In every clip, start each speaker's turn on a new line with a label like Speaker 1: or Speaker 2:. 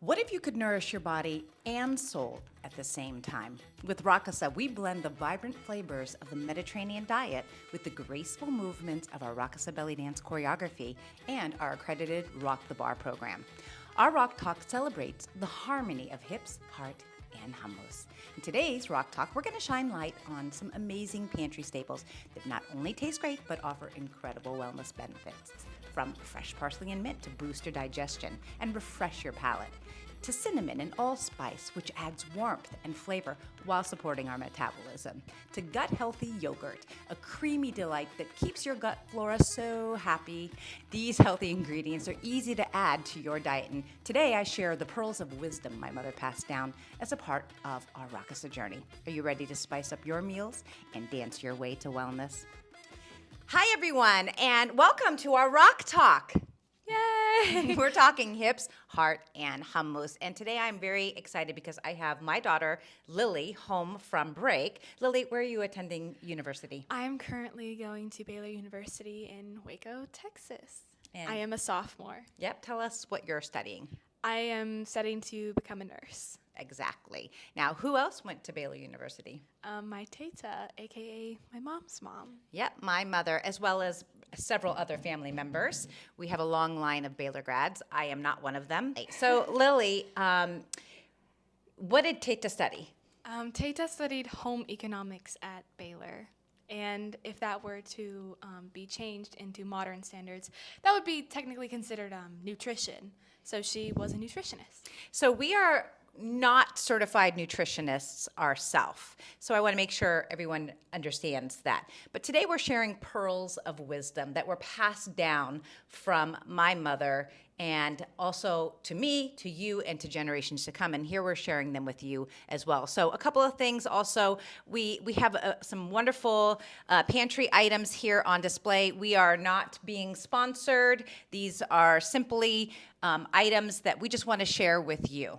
Speaker 1: What if you could nourish your body and soul at the same time? With RaqiSa, we blend the vibrant flavors of the Mediterranean diet with the graceful movements of our RaqiSa belly dance choreography and our accredited Rock the Bar program. Our Rock Talk celebrates the harmony of hips, heart, and hummus. In today's Rock Talk, we're going to shine light on some amazing pantry staples that not only taste great, but offer incredible wellness benefits. From fresh parsley and mint to boost your digestion and refresh your palate, to cinnamon and allspice, which adds warmth and flavor while supporting our metabolism, to gut-healthy yogurt, a creamy delight that keeps your gut flora so happy. These healthy ingredients are easy to add to your diet, and today I share the pearls of wisdom my mother passed down as a part of our RaqiSa journey. Are you ready to spice up your meals and dance your way to wellness? Hi, everyone, and welcome to our Rock Talk. Yay! We're talking hips, heart, and hummus. And today I'm very excited because I have my daughter, Lillie, home from break. Lillie, where are you attending university?
Speaker 2: I'm currently going to Baylor University in Waco, Texas.
Speaker 1: And
Speaker 2: I am a sophomore.
Speaker 1: Yep, tell us what you're studying.
Speaker 2: I am studying to become a nurse.
Speaker 1: Exactly. Now, who else went to Baylor University?
Speaker 2: My teta, a.k.a. my mom's mom.
Speaker 1: Yep, my mother, as well as several other family members. We have a long line of Baylor grads. I am not one of them. So, Lillie, what did Teta study?
Speaker 2: Teta studied home economics at Baylor. And if that were to be changed into modern standards, that would be technically considered nutrition. So she was a nutritionist.
Speaker 1: So we are not certified nutritionists ourselves. So I want to make sure everyone understands that. But today we're sharing pearls of wisdom that were passed down from my mother and also to me, to you, and to generations to come. And here we're sharing them with you as well. So a couple of things also, we have some wonderful pantry items here on display. We are not being sponsored. These are simply items that we just want to share with you.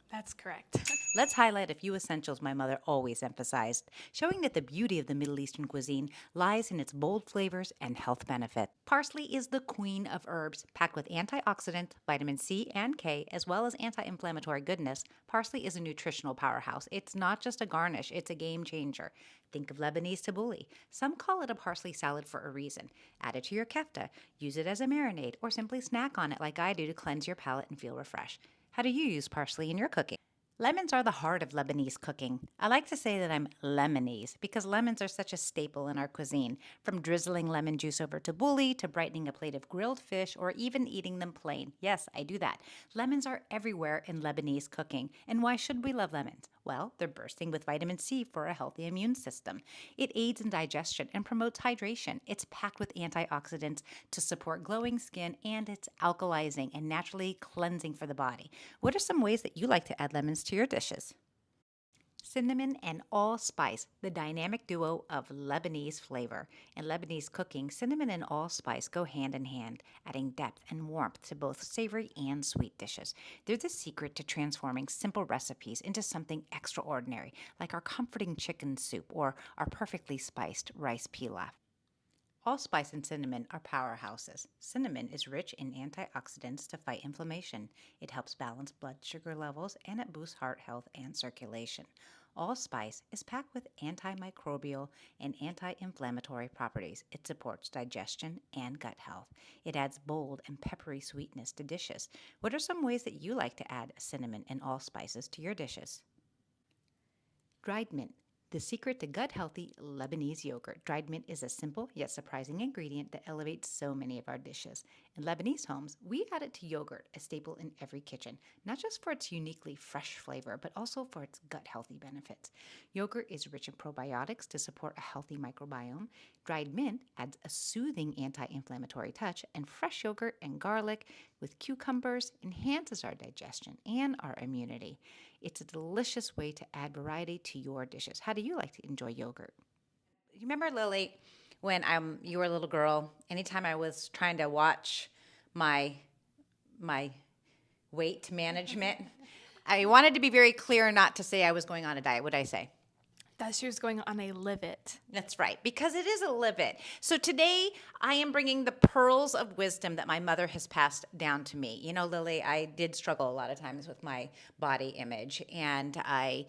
Speaker 2: That's correct.
Speaker 1: Let's highlight a few essentials my mother always emphasized, showing that the beauty of the Middle Eastern cuisine lies in its bold flavors and health benefit. Parsley is the queen of herbs, packed with antioxidant, vitamin C and K, as well as anti-inflammatory goodness. Parsley is a nutritional powerhouse. It's not just a garnish, it's a game changer. Think of Lebanese tabbouleh. Some call it a parsley salad for a reason. Add it to your kefta, use it as a marinade, or simply snack on it like I do to cleanse your palate and feel refreshed. How do you use parsley in your cooking? Lemons are the heart of Lebanese cooking. I like to say that I'm Lemonese because lemons are such a staple in our cuisine, from drizzling lemon juice over tabbouleh to brightening a plate of grilled fish or even eating them plain. Yes, I do that. Lemons are everywhere in Lebanese cooking. And why should we love lemons? Well, they're bursting with vitamin C for a healthy immune system. It aids in digestion and promotes hydration. It's packed with antioxidants to support glowing skin, and it's alkalizing and naturally cleansing for the body. What are some ways that you like to add lemons to your dishes? Cinnamon and allspice, the dynamic duo of Lebanese flavor. In Lebanese cooking, cinnamon and allspice go hand in hand, adding depth and warmth to both savory and sweet dishes. They're the secret to transforming simple recipes into something extraordinary, like our comforting chicken soup or our perfectly spiced rice pilaf. Allspice and cinnamon are powerhouses. Cinnamon is rich in antioxidants to fight inflammation. It helps balance blood sugar levels and it boosts heart health and circulation. Allspice is packed with antimicrobial and anti-inflammatory properties. It supports digestion and gut health. It adds bold and peppery sweetness to dishes. What are some ways that you like to add cinnamon and allspices to your dishes? Dried mint. The secret to gut-healthy Lebanese yogurt. Dried mint is a simple yet surprising ingredient that elevates so many of our dishes. In Lebanese homes, we add it to yogurt, a staple in every kitchen, not just for its uniquely fresh flavor, but also for its gut-healthy benefits. Yogurt is rich in probiotics to support a healthy microbiome. Dried mint adds a soothing anti-inflammatory touch, and fresh yogurt and garlic with cucumbers enhances our digestion and our immunity. It's a delicious way to add variety to your dishes. How do you like to enjoy yogurt? You remember, Lillie, when you were a little girl, anytime I was trying to watch my weight management, I wanted to be very clear not to say I was going on a diet. What did I say?
Speaker 2: That she was going on a live it.
Speaker 1: That's right, because it is a live it. So today I am bringing the pearls of wisdom that my mother has passed down to me. You know, Lily, I did struggle a lot of times with my body image, and I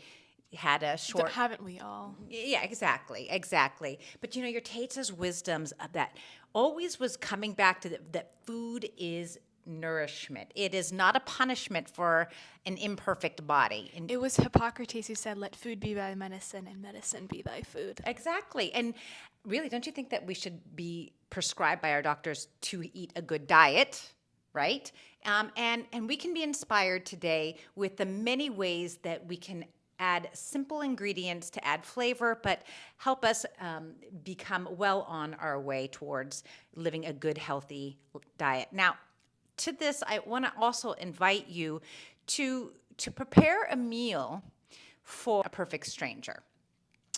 Speaker 1: had a short.
Speaker 2: Haven't we all?
Speaker 1: Yeah, exactly. But you know, your Tate's wisdoms of that always was coming back to that food is nourishment. It is not a punishment for an imperfect body. And
Speaker 2: It was Hippocrates who said, "Let food be thy medicine, and medicine be thy food."
Speaker 1: exactly. And really, don't you think that we should be prescribed by our doctors to eat a good diet? Right? And we can be inspired today with the many ways that we can add simple ingredients to add flavor, but help us become well on our way towards living a good, healthy diet. Now, to this, I want to also invite you to prepare a meal for a perfect stranger.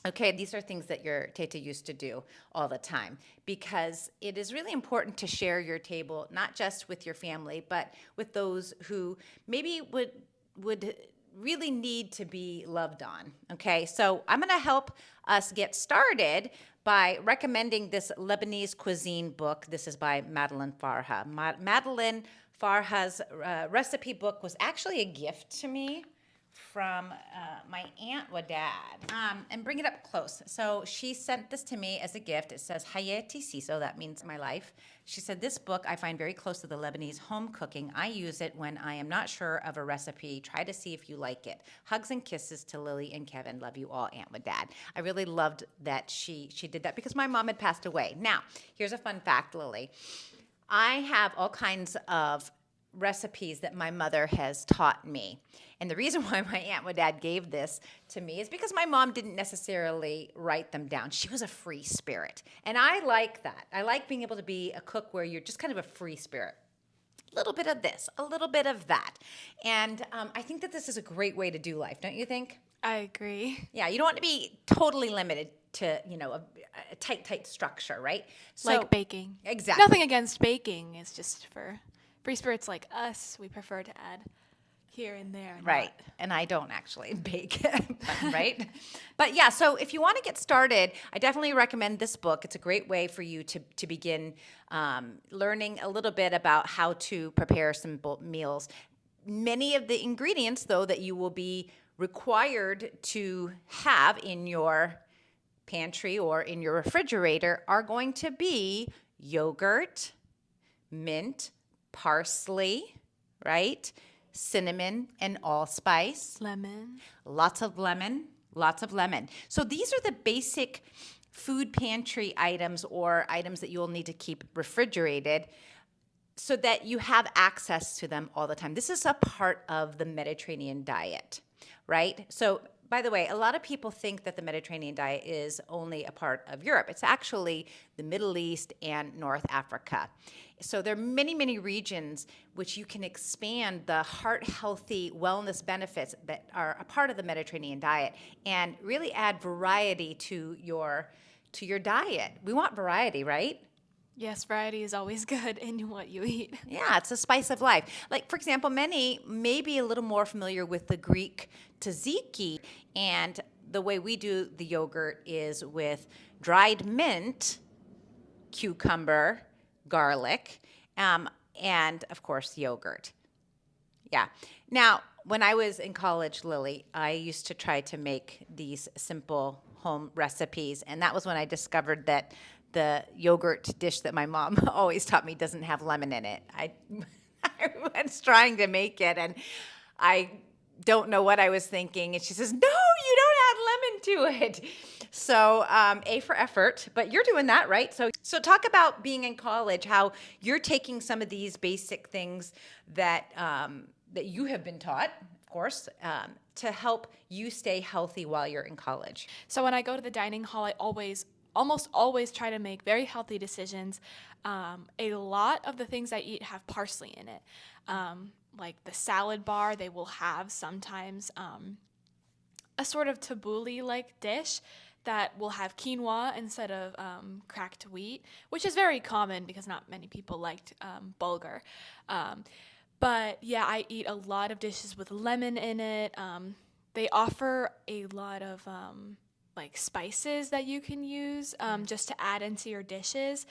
Speaker 1: Okay, these are things that your teta used to do all the time because it is really important to share your table not just with your family but with those who maybe would really need to be loved on. Okay, so I'm going to help us get started by recommending this Lebanese cuisine book. This is by Madeline Farha. Madeline Farha's recipe book was actually a gift to me from my aunt Wadad. And bring it up close. So she sent this to me as a gift. It says Hayati Siso, that means my life. She said, this book I find very close to the Lebanese home cooking. I use it when I am not sure of a recipe. Try to see if you like it. Hugs and kisses to Lily and Kevin. Love you all, Aunt Wadad. I really loved that she did that because my mom had passed away. Now, here's a fun fact, Lily. I have all kinds of recipes that my mother has taught me. And the reason why my Aunt Wadad gave this to me is because my mom didn't necessarily write them down. She was a free spirit. And I like that. I like being able to be a cook where you're just kind of a free spirit. A little bit of this, a little bit of that. And I think that this is a great way to do life, don't you think?
Speaker 2: I agree.
Speaker 1: Yeah, you don't want to be totally limited to, you know, a tight structure, right? So,
Speaker 2: Like baking.
Speaker 1: Exactly.
Speaker 2: Nothing against baking. It's just for free spirits like us, we prefer to add here and there.
Speaker 1: Right. And I don't actually bake, right? But yeah, so if you want to get started, I definitely recommend this book. It's a great way for you to begin learning a little bit about how to prepare some meals. Many of the ingredients, though, that you will be required to have in your pantry or in your refrigerator are going to be yogurt, mint, parsley, right? Cinnamon and allspice.
Speaker 2: Lemon.
Speaker 1: Lots of lemon. So these are the basic food pantry items or items that you'll need to keep refrigerated so that you have access to them all the time. This is a part of the Mediterranean diet, right? So by the way, a lot of people think that the Mediterranean diet is only a part of Europe. It's actually the Middle East and North Africa. So there are many, many regions which you can expand the heart-healthy wellness benefits that are a part of the Mediterranean diet and really add variety to your diet. We want variety, right?
Speaker 2: Yes, variety is always good in what you eat.
Speaker 1: Yeah, it's a spice of life. Like, for example, many may be a little more familiar with the Greek tzatziki, and the way we do the yogurt is with dried mint, cucumber, garlic, and, of course, yogurt. Yeah. Now, when I was in college, Lily, I used to try to make these simple home recipes, and that was when I discovered that the yogurt dish that my mom always taught me doesn't have lemon in it. I was trying to make it, and I don't know what I was thinking. And she says, no, you don't add lemon to it. So A for effort, but you're doing that, right? So talk about being in college, how you're taking some of these basic things that that you have been taught, of course, to help you stay healthy while you're in college.
Speaker 2: So when I go to the dining hall, I almost always try to make very healthy decisions. A lot of the things I eat have parsley in it. Like the salad bar, they will have sometimes a sort of tabbouleh-like dish that will have quinoa instead of cracked wheat, which is very common because not many people liked bulgur. But yeah, I eat a lot of dishes with lemon in it. They offer a lot of like spices that you can use just to add into your dishes.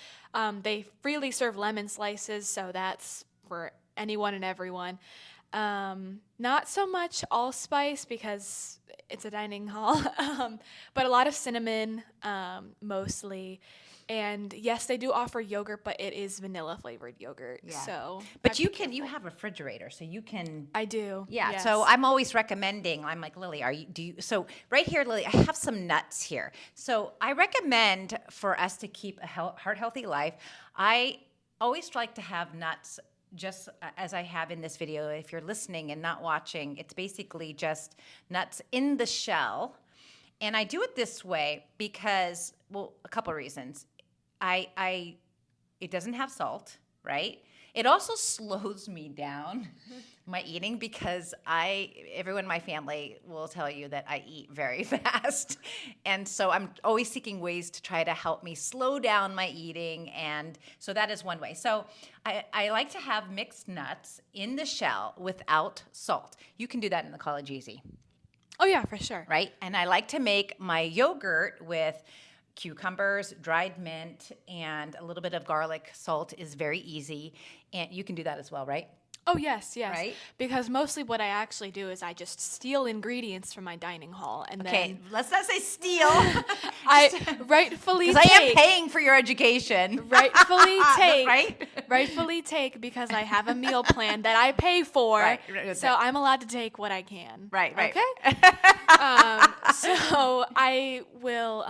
Speaker 2: They freely serve lemon slices, so that's for anyone and everyone. Not so much allspice because it's a dining hall, but a lot of cinnamon mostly. And yes, they do offer yogurt, but it is vanilla flavored yogurt.
Speaker 1: Yeah.
Speaker 2: So,
Speaker 1: But
Speaker 2: I'd
Speaker 1: you
Speaker 2: be
Speaker 1: can, you
Speaker 2: careful.
Speaker 1: have a refrigerator, so you can.
Speaker 2: I do.
Speaker 1: Yeah,
Speaker 2: Yes.
Speaker 1: so I'm always recommending, I'm like, Lily, so right here, Lily, I have some nuts here. So I recommend for us to keep a heart healthy life. I always like to have nuts just as I have in this video. If you're listening and not watching, it's basically just nuts in the shell. And I do it this way because, well, a couple of reasons. I it doesn't have salt, right? It also slows me down my eating because everyone in my family will tell you that I eat very fast. And so I'm always seeking ways to try to help me slow down my eating. And so that is one way. So I like to have mixed nuts in the shell without salt. You can do that in the College Easy,
Speaker 2: Oh, yeah, for sure.
Speaker 1: right? And I like to make my yogurt with cucumbers, dried mint, and a little bit of garlic. Salt is very easy. And you can do that as well, right?
Speaker 2: Oh, yes, yes.
Speaker 1: Right?
Speaker 2: Because mostly what I actually do is I just steal ingredients from my dining hall and
Speaker 1: Okay,
Speaker 2: then
Speaker 1: let's not say steal.
Speaker 2: I rightfully
Speaker 1: Because I am
Speaker 2: take.
Speaker 1: paying for your education.
Speaker 2: Rightfully take.
Speaker 1: Right?
Speaker 2: Rightfully take because I have a meal plan that I pay for.
Speaker 1: Right.
Speaker 2: So I'm allowed to take what I can.
Speaker 1: Right.
Speaker 2: Okay? So I will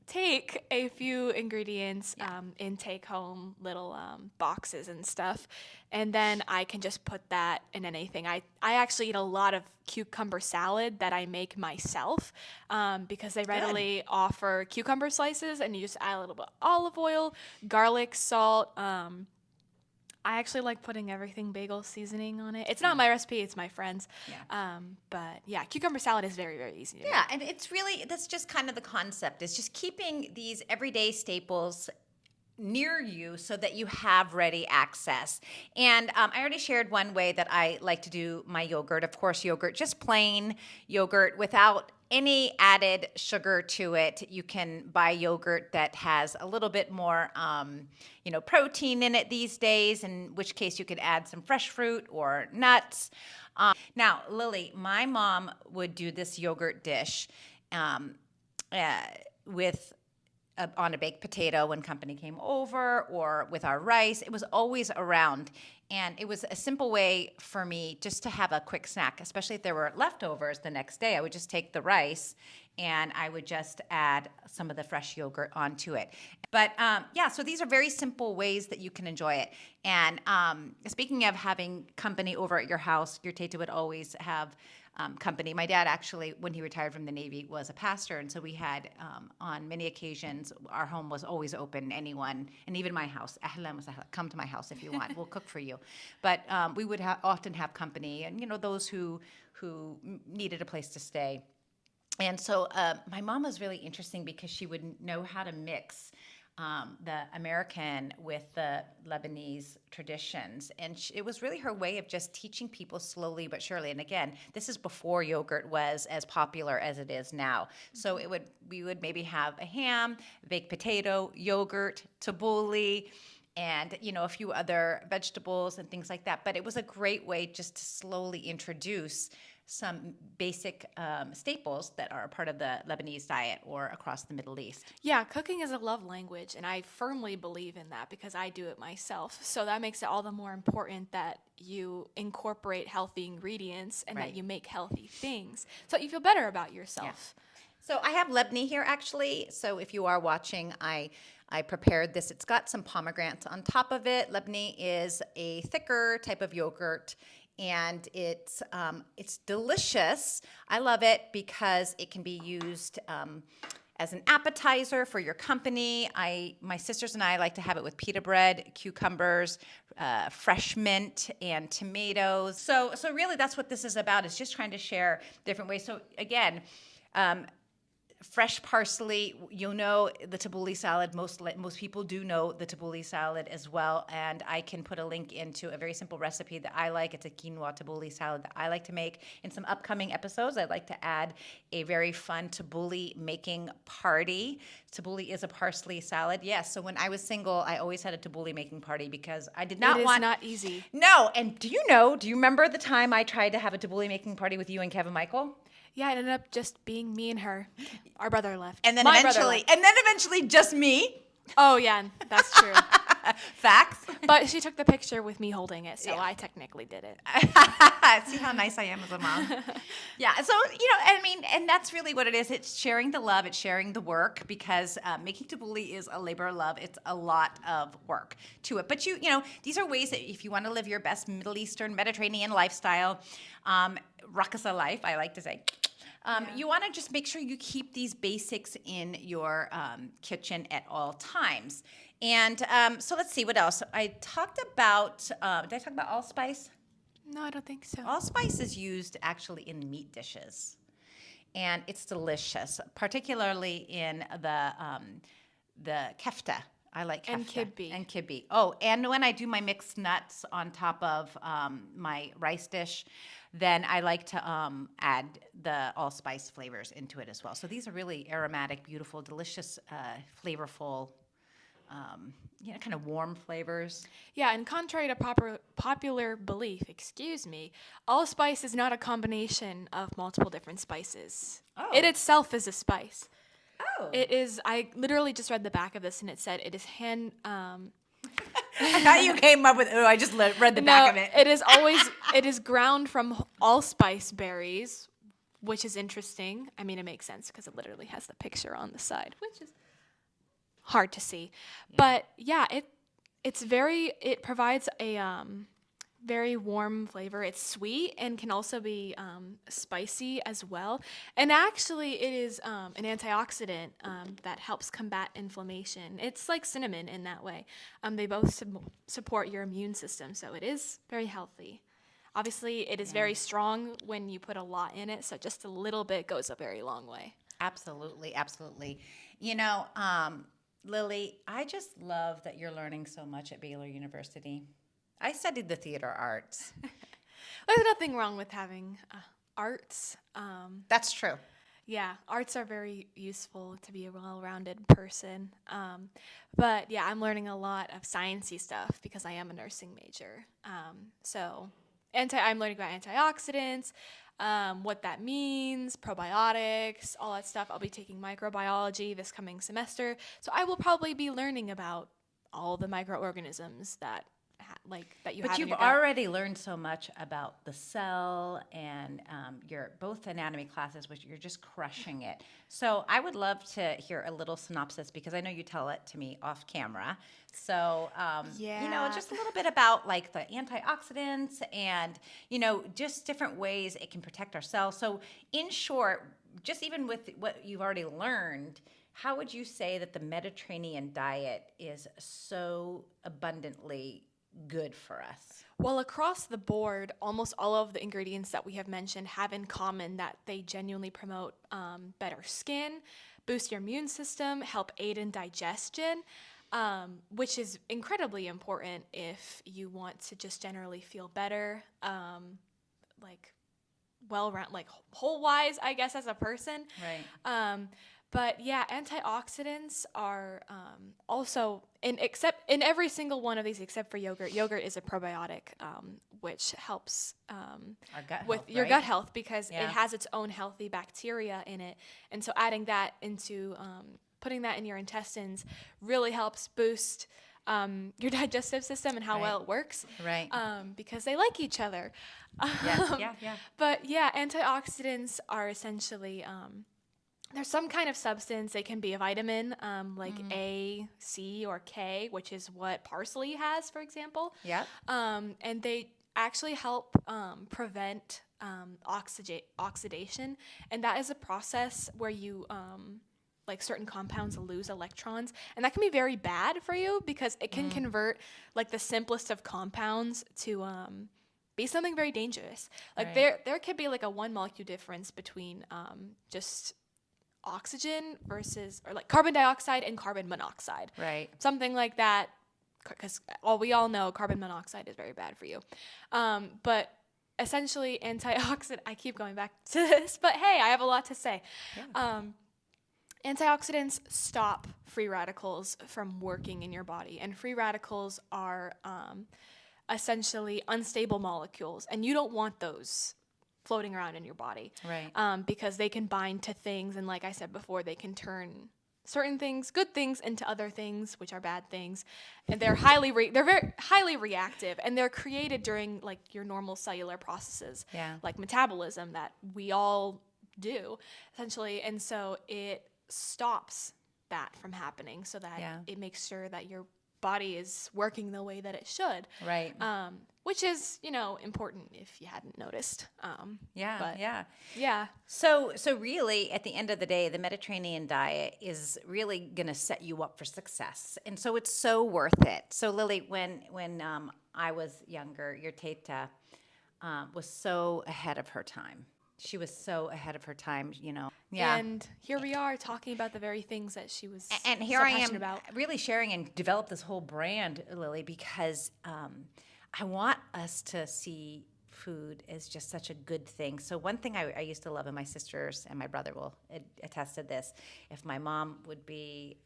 Speaker 2: take a few ingredients in take home little boxes and stuff, and then I can just put that in anything. I actually eat a lot of cucumber salad that I make myself because they readily offer cucumber slices, and you just add a little bit of olive oil, garlic, salt. I actually like putting everything bagel seasoning on it. It's not my recipe, it's my friend's.
Speaker 1: Yeah.
Speaker 2: But yeah, cucumber salad is very, very easy to make.
Speaker 1: Yeah, and it's really, that's just kind of the concept, is just keeping these everyday staples near you so that you have ready access. And I already shared one way that I like to do my yogurt. Of course, yogurt, just plain yogurt without any added sugar to it. You can buy yogurt that has a little bit more, protein in it these days, in which case you could add some fresh fruit or nuts. Now, Lily, my mom would do this yogurt dish with on a baked potato when company came over, or with our rice. It was always around. And it was a simple way for me just to have a quick snack, especially if there were leftovers the next day. I would just take the rice and I would just add some of the fresh yogurt onto it. But so these are very simple ways that you can enjoy it. And speaking of having company over at your house, your tete would always have company. My dad actually, when he retired from the Navy, was a pastor, and so we had, on many occasions, our home was always open. Anyone, and even my house, ahlan wa sahlan, come to my house if you want. We'll cook for you. But we would often have company, and those who needed a place to stay. And so my mom was really interesting because she would know how to mix the American with the Lebanese traditions. And it was really her way of just teaching people slowly but surely. And again, this is before yogurt was as popular as it is now. So we would maybe have a ham, baked potato, yogurt, tabbouleh, and a few other vegetables and things like that. But it was a great way just to slowly introduce some basic staples that are a part of the Lebanese diet or across the Middle East.
Speaker 2: Yeah, cooking is a love language, and I firmly believe in that because I do it myself. So that makes it all the more important that you incorporate healthy ingredients and that you make healthy things so that you feel better about yourself.
Speaker 1: Yeah. So I have Lebni here, actually. So if you are watching, I prepared this. It's got some pomegranates on top of it. Lebni is a thicker type of yogurt, and it's delicious. I love it because it can be used as an appetizer for your company. My sisters and I like to have it with pita bread, cucumbers, fresh mint, and tomatoes. So really, that's what this is about. Is just trying to share different ways. So again. fresh parsley. You know the tabbouleh salad. Most people do know the tabbouleh salad as well. And I can put a link into a very simple recipe that I like. It's a quinoa tabbouleh salad that I like to make. In some upcoming episodes, I'd like to add a very fun tabbouleh making party. Tabbouleh is a parsley salad. Yes. So when I was single, I always had a tabbouleh making party because I did not want.
Speaker 2: It is not easy.
Speaker 1: No. And do you remember the time I tried to have a tabbouleh making party with you and Kevin Michael?
Speaker 2: Yeah, it ended up just being me and her. Our brother left.
Speaker 1: And then
Speaker 2: My brother left.
Speaker 1: eventually just me.
Speaker 2: Oh, yeah, that's true.
Speaker 1: Facts.
Speaker 2: But she took the picture with me holding it, so I technically did it.
Speaker 1: See how nice I am as a mom. Yeah. So, I mean, and that's really what it is. It's sharing the love. It's sharing the work because making tabbouleh is a labor of love. It's a lot of work to it. But these are ways that if you want to live your best Middle Eastern Mediterranean lifestyle, RaqiSa life, I like to say, you want to just make sure you keep these basics in your kitchen at all times. And so let's see what else. I talked about, did I talk about allspice?
Speaker 2: No, I don't think so.
Speaker 1: Allspice is used actually in meat dishes. And it's delicious, particularly in the kefta. I like kefta.
Speaker 2: And kibbe.
Speaker 1: And kibbe. Oh, and when I do my mixed nuts on top of my rice dish, then I like to add the allspice flavors into it as well. So these are really aromatic, beautiful, delicious, flavorful, kind of warm flavors.
Speaker 2: Yeah, and contrary to popular belief, allspice is not a combination of multiple different spices.
Speaker 1: Oh.
Speaker 2: It itself is a spice.
Speaker 1: Oh.
Speaker 2: It is, I literally just read the back of this and it said it is
Speaker 1: I thought you came up with, I just read the back of it.
Speaker 2: It is ground from allspice berries, which is interesting. I mean, it makes sense because it literally has the picture on the side, which is hard to see. Yeah. But yeah, it provides a very warm flavor. It's sweet and can also be spicy as well. And actually, it is an antioxidant that helps combat inflammation. It's like cinnamon in that way. They both support your immune system, so it is very healthy. Obviously, it is very strong when you put a lot in it, so just a little bit goes a very long way.
Speaker 1: Absolutely, absolutely. Lillie, I just love that you're learning so much at Baylor University. I studied the theater arts.
Speaker 2: There's nothing wrong with having arts.
Speaker 1: That's true.
Speaker 2: Yeah, arts are very useful to be a well-rounded person. But yeah, I'm learning a lot of sciencey stuff because I am a nursing major. I'm learning about antioxidants, what that means, probiotics, all that stuff. I'll be taking microbiology this coming semester, so I will probably be learning about all the microorganisms that you have.
Speaker 1: But you've already learned so much about the cell and your both anatomy classes, which you're just crushing it. So I would love to hear a little synopsis because I know you tell it to me off camera. So just a little bit about like the antioxidants and just different ways it can protect our cells. So in short, just even with what you've already learned, how would you say that the Mediterranean diet is so abundantly good for us?
Speaker 2: Well, across the board, almost all of the ingredients that we have mentioned have in common that they genuinely promote better skin, boost your immune system, help aid in digestion, which is incredibly important if you want to just generally feel better, whole-wise, I guess, as a person.
Speaker 1: Right.
Speaker 2: But yeah, antioxidants are also in every single one of these except for yogurt. Yogurt is a probiotic, which helps with your gut health because it has its own healthy bacteria in it, and so adding that into putting that in your intestines really helps boost your digestive system and how well it works.
Speaker 1: Right.
Speaker 2: Because they like each other.
Speaker 1: Yeah.
Speaker 2: But yeah, antioxidants are essentially there's some kind of substance. They can be a vitamin, like A, C, or K, which is what parsley has, for example.
Speaker 1: Yeah.
Speaker 2: And they actually help prevent oxidation, and that is a process where you certain compounds lose electrons, and that can be very bad for you because it can convert the simplest of compounds to be something very dangerous. There could be a 1 molecule difference between just oxygen versus, or like carbon dioxide and carbon monoxide.
Speaker 1: Right.
Speaker 2: Something like that, because we all know carbon monoxide is very bad for you. But essentially antioxidant, I keep going back to this, but hey, I have a lot to say.
Speaker 1: Yeah.
Speaker 2: Antioxidants stop free radicals from working in your body, and free radicals are essentially unstable molecules, and you don't want those floating around in your body.
Speaker 1: Right.
Speaker 2: Because they can bind to things, and like I said before, they can turn certain things, good things, into other things, which are bad things, and they're very highly reactive, and they're created during like your normal cellular processes, like metabolism that we all do, essentially, and so it stops that from happening, so that it makes sure that your body is working the way that it should.
Speaker 1: Right.
Speaker 2: Which is, important if you hadn't noticed.
Speaker 1: Yeah.
Speaker 2: Yeah.
Speaker 1: So really, at the end of the day, the Mediterranean diet is really going to set you up for success, and so it's so worth it. So Lillie, when I was younger, your teta was so ahead of her time. She was so ahead of her time, Yeah.
Speaker 2: And here we are talking about the very things that she was
Speaker 1: And here
Speaker 2: so
Speaker 1: I
Speaker 2: passionate
Speaker 1: am
Speaker 2: about.
Speaker 1: really sharing and develop this whole brand, Lillie, because I want us to see food as just such a good thing. So one thing I used to love, and my sisters and my brother will attest to this, if my mom would be,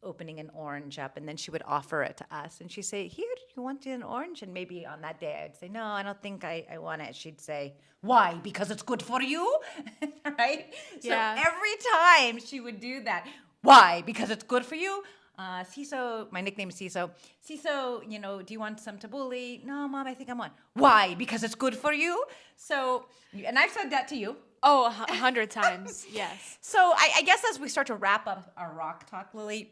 Speaker 1: opening an orange up, and then she would offer it to us, and she'd say, "Here, do you want an orange?" And maybe on that day I'd say, "No, I don't think I want it." She'd say, "Why? Because it's good for you?" Right?
Speaker 2: Yeah.
Speaker 1: So every time she would do that. Why? Because it's good for you? Ciso, my nickname is Ciso. Ciso, do you want some tabbouleh? No, Mom, I think I'm on. Why? Because it's good for you? So, and I've said that to you.
Speaker 2: Oh, 100 times, yes.
Speaker 1: So I guess as we start to wrap up our RAQ talk, Lillie,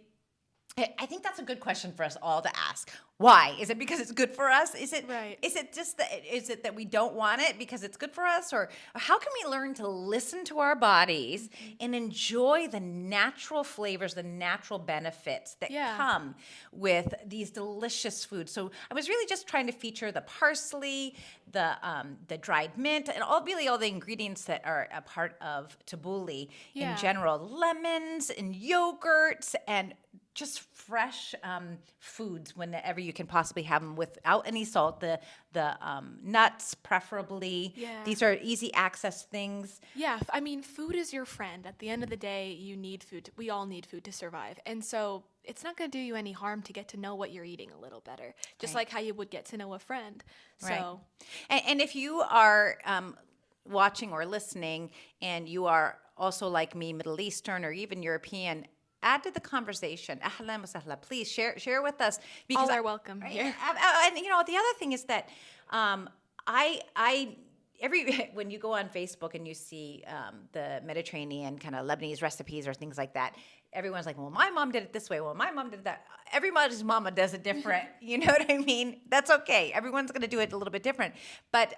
Speaker 1: I think that's a good question for us all to ask. Why? Is it because it's good for us? Is it
Speaker 2: Right.
Speaker 1: Is it just is it that we don't want it because it's good for us, or how can we learn to listen to our bodies and enjoy the natural flavors, the natural benefits that come with these delicious foods? So I was really just trying to feature the parsley, the dried mint, and all the ingredients that are a part of tabbouleh in general. Lemons and yogurts and just fresh foods whenever you can possibly have them without any salt. The nuts, preferably.
Speaker 2: Yeah.
Speaker 1: These are easy access things.
Speaker 2: Yeah, I mean, food is your friend. At the end of the day, you need food. We all need food to survive. And so it's not going to do you any harm to get to know what you're eating a little better, just like how you would get to know a friend. So,
Speaker 1: and if you are watching or listening and you are also like me, Middle Eastern or even European, add to the conversation. Ahlan wa sahla. Please share with us.
Speaker 2: All are welcome here.
Speaker 1: And the other thing is that when you go on Facebook and you see the Mediterranean kind of Lebanese recipes or things like that, everyone's like, "Well, my mom did it this way. Well, my mom did that." Everybody's mama does it different. You know what I mean? That's okay. Everyone's going to do it a little bit different. But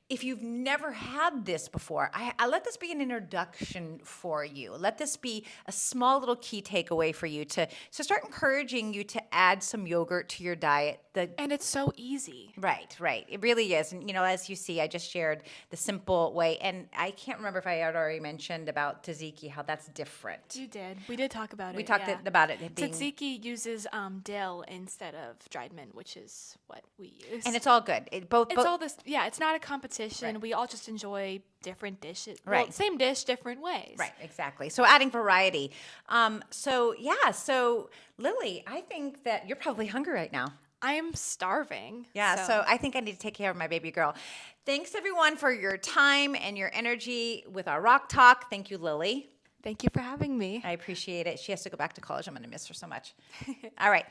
Speaker 1: if you've never had this before, I let this be an introduction for you. Let this be a small little key takeaway for you to start encouraging you to add some yogurt to your diet.
Speaker 2: And it's so easy.
Speaker 1: Right. It really is. And, as you see, I just shared the simple way. And I can't remember if I had already mentioned about tzatziki, how that's different.
Speaker 2: You did. We did talk about it.
Speaker 1: We talked about it being...
Speaker 2: Tzatziki uses dill instead of dried mint, which is what we use.
Speaker 1: And it's all good.
Speaker 2: All this. Yeah, it's not a competition. Right. We all just enjoy different dishes.
Speaker 1: Right.
Speaker 2: Well, same dish, different ways.
Speaker 1: Right, exactly. So adding variety. So Lillie, I think that you're probably hungry right now.
Speaker 2: I'm starving.
Speaker 1: Yeah, so I think I need to take care of my baby girl. Thanks, everyone, for your time and your energy with our RAQ talk. Thank you, Lillie.
Speaker 2: Thank you for having me.
Speaker 1: I appreciate it. She has to go back to college. I'm going to miss her so much. All right.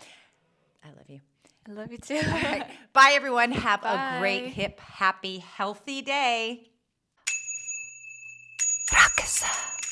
Speaker 1: I love you.
Speaker 2: I love you too.
Speaker 1: All right. Bye, everyone. Have a great, hip, happy, healthy day. RaqiSa.